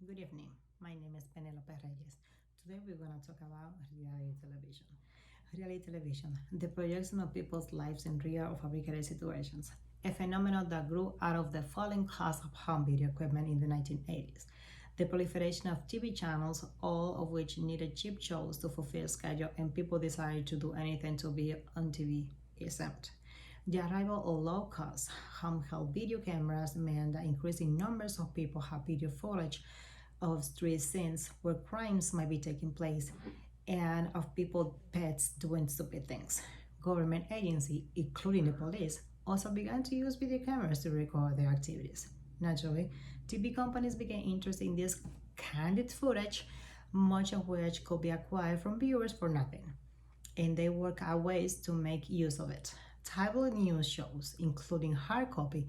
Good evening. My name is Penelope Reyes. Today we're going to talk about reality television. Reality television, the projection of people's lives in real or fabricated situations, a phenomenon that grew out of the falling cost of home video equipment in the 1980s. The proliferation of TV channels, all of which needed cheap shows to fulfill schedule, and people decided to do anything to be on TV, exempt. The arrival of low-cost handheld video cameras meant that increasing numbers of people have video footage of street scenes where crimes might be taking place and of people, pets doing stupid things. Government agencies, including the police, also began to use video cameras to record their activities. Naturally, TV companies began interested in this candid footage, much of which could be acquired from viewers for nothing, and they work out ways to make use of it. Tabloid news shows, including Hard Copy,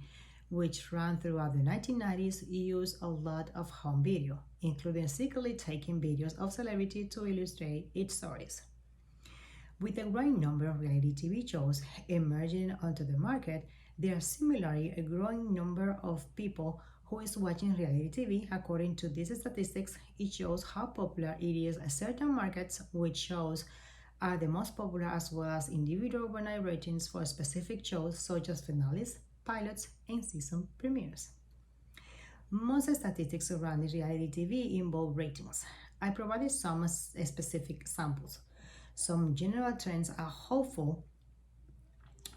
which ran throughout the 1990s, used a lot of home video, including secretly taking videos of celebrities to illustrate its stories. With a growing number of reality TV shows emerging onto the market, there are similarly a growing number of people who is watching reality TV. According to these statistics, it shows how popular it is in certain markets, which shows are the most popular, as well as individual overnight ratings for specific shows such as finales, pilots, and season premieres. Most statistics surrounding reality TV involve ratings. I provided some specific samples. Some general trends are hopeful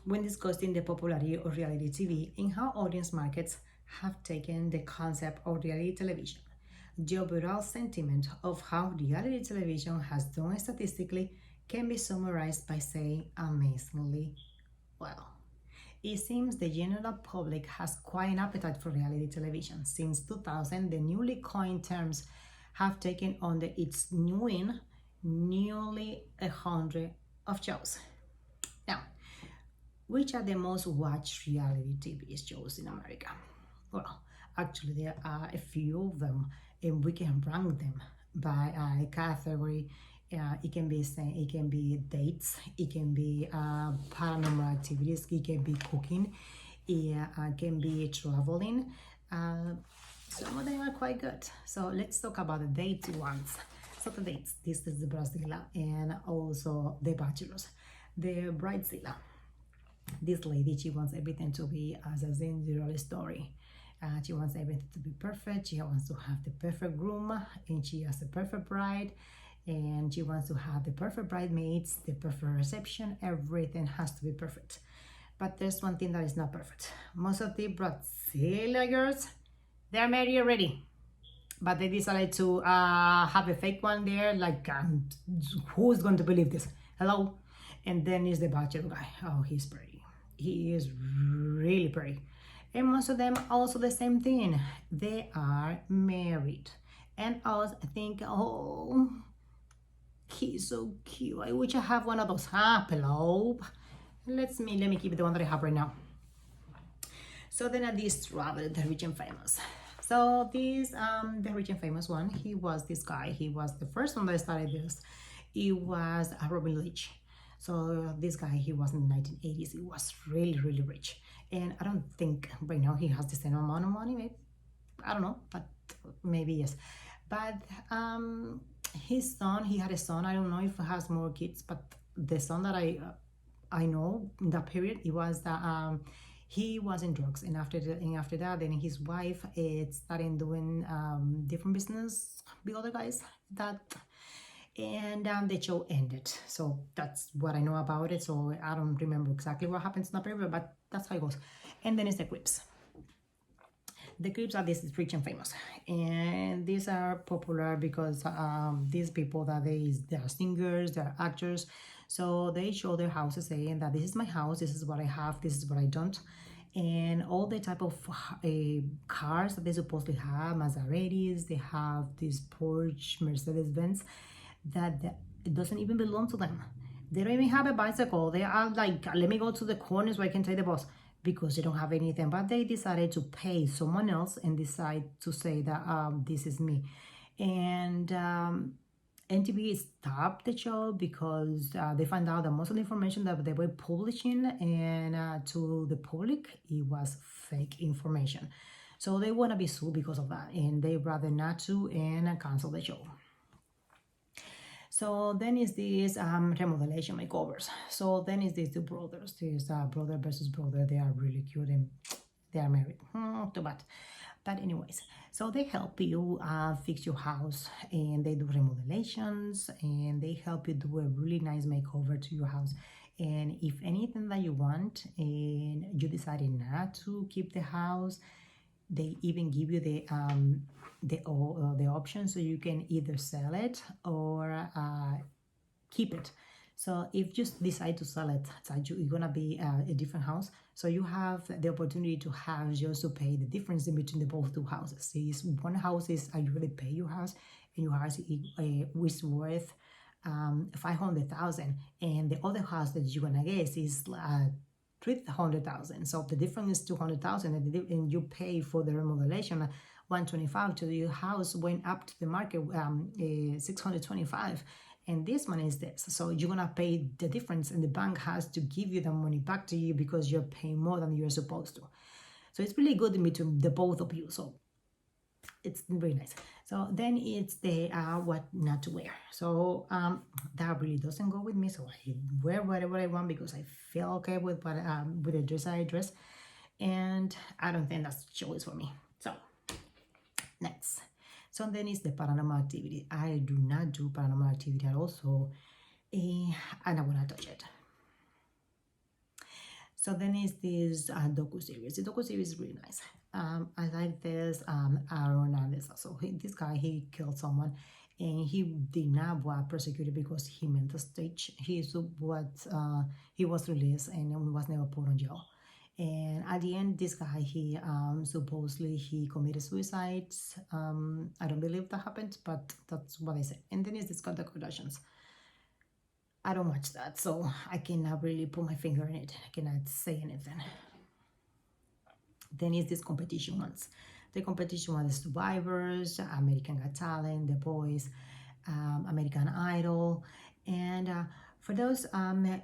when discussing the popularity of reality TV and how audience markets have taken the concept of reality television. The overall sentiment of how reality television has done statistically can be summarized by saying amazingly well. It seems the general public has quite an appetite for reality television. Since 2000, the newly coined terms have taken on its newing nearly 100 of shows. Now, which are the most watched reality TV shows in America? Well, actually, there are a few of them, and we can rank them by category. It can be dates, it can be paranormal activities, it can be cooking, it can be traveling. Some of them are quite good. So let's talk about the date ones. So the dates, this is the Bridezilla and also the Bachelors. The Bridezilla, this lady, she wants everything to be as a Cinderella story. She wants everything to be perfect. She wants to have the perfect groom, and she has the perfect bride, and she wants to have the perfect bridesmaids, the perfect reception. Everything has to be perfect. But there's one thing that is not perfect. Most of the Bridezilla girls, they're married already, but they decided to have a fake one there. Like, who's going to believe this? Hello? And then is the bachelor guy. Oh, he's pretty. He is really pretty. And most of them also the same thing. They are married. And I was thinking, oh, he's so cute. I wish I have one of those. Hello. Let me keep the one that I have right now. So then at this travel, the rich and famous. So this the rich and famous one, he was this guy. He was the first one that started this. It was Robin Leach. So this guy, he was in the 1980s. He was really, really rich. And I don't think right now he has the same amount of money. Maybe, I don't know, but maybe yes. But his son, he had a son. I don't know if he has more kids, but the son that I know in that period, it was that he was in drugs, and after that, then his wife started doing different business with other guys. That and the show ended. So that's what I know about it. So I don't remember exactly what happens in that period, but that's how it goes. And then it's the Crips. The Crips are this rich and famous, and these are popular because these people that they are singers, they're actors, so they show their houses saying that this is my house, this is what I have, this is what I don't, and all the type of cars that they supposedly have, Maseratis, they have this Porsche, Mercedes Benz, that it doesn't even belong to them. They don't even have a bicycle. They are like, let me go to the corners where I can take the bus, because they don't have anything. But they decided to pay someone else and decide to say that this is me. And NTV stopped the show because they found out that most of the information that they were publishing and to the public, it was fake information. So they want to be sued because of that, and they rather not to and cancel the show. So then is this remodelation makeovers. So then is these two brothers. This brother versus brother. They are really cute and they are married. Too bad. But anyways, so they help you fix your house, and they do remodelations, and they help you do a really nice makeover to your house. And if anything that you want and you decided not to keep the house, they even give you the option, so you can either sell it or keep it. So if you decide to sell it, so you're gonna be a different house, so you have the opportunity to have just to pay the difference in between the both two houses. Is one house is you really pay your house, and your house is worth 500,000, and the other house that you're gonna get is 300,000. So the difference is 200,000, and you pay for the remodelation 125. To your house went up to the market 625, and this one is this. So you're gonna pay the difference, and the bank has to give you the money back to you because you're paying more than you're supposed to. So it's really good in between the both of you. So it's very nice. So then it's the what not to wear. So that really doesn't go with me. So I wear whatever I want because I feel okay with the dress I dress, and I don't think that's choice for me. So next. So then is the paranormal activity. I do not do paranormal activity at all. So I'm not gonna touch it. So then is this docu-series. The docu-series is really nice. I like this Aaron Hernandez. So this guy, he killed someone, and he did not was prosecuted because he meant the stage. He was released and was never put on jail. And at the end, this guy, he supposedly he committed suicide. I don't believe that happened, but that's what I said. And then is this called the Kardashians. I don't watch that, so I cannot really put my finger in it. I cannot say anything. Then is this competition ones. The competition ones: Survivors, American Got Talent, The Voice, American Idol. And for those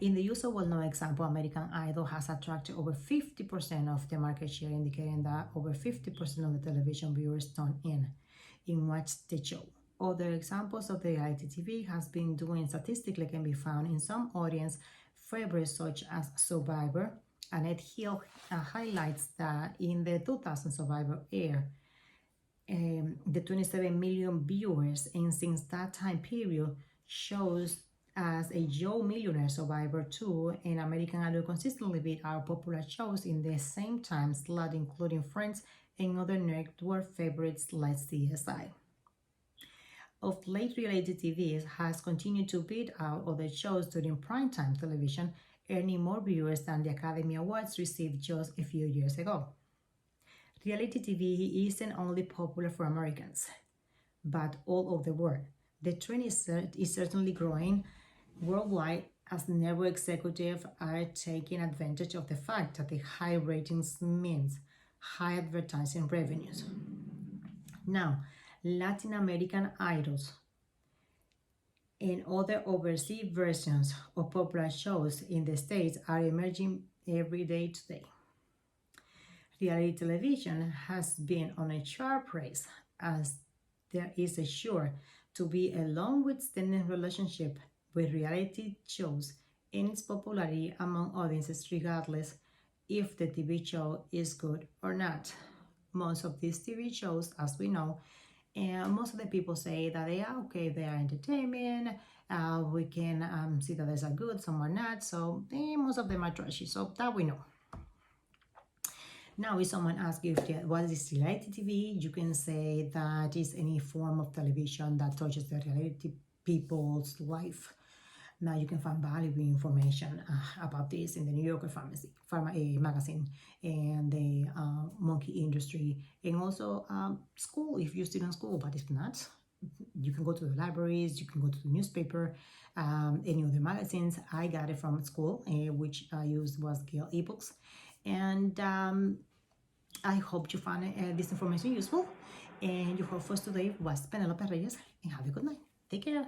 in the usual well-known example, American Idol has attracted over 50% of the market share, indicating that over 50% of the television viewers tune in watch the show. Other examples of the reality TV has been doing statistically can be found in some audience favorites such as Survivor. Annette Hill highlights that in the 2000 Survivor air, the 27 million viewers, and since that time period, shows as a Joe Millionaire, Survivor 2, and American Idol consistently beat our popular shows in the same time slot, including Friends and other network favorites like CSI. Of late, reality TV has continued to beat out other shows during primetime television, earning more viewers than the Academy Awards received just a few years ago. Reality TV isn't only popular for Americans, but all over the world. The trend is certainly growing worldwide, as network executives are taking advantage of the fact that the high ratings means high advertising revenues. Now, Latin American idols and other overseas versions of popular shows in the States are emerging every day today. Reality television has been on a sharp rise, as there is sure to be a long-withstanding relationship with reality shows and its popularity among audiences, regardless if the TV show is good or not. Most of these TV shows, as we know, and most of the people say that they are okay, they are entertainment. We can see that there's a good, some are not. So most of them are trashy. So that we know. Now, if someone asks you what is reality TV, you can say that is any form of television that touches the reality people's life. Now you can find valuable information about this in the New Yorker magazine, and the monkey industry, and also school if you're still in school. But if not, you can go to the libraries, you can go to the newspaper, any other magazines. I got it from school, which I used was Gale eBooks. And I hope you found this information useful. And your host for today was Penelope Reyes, and have a good night. Take care.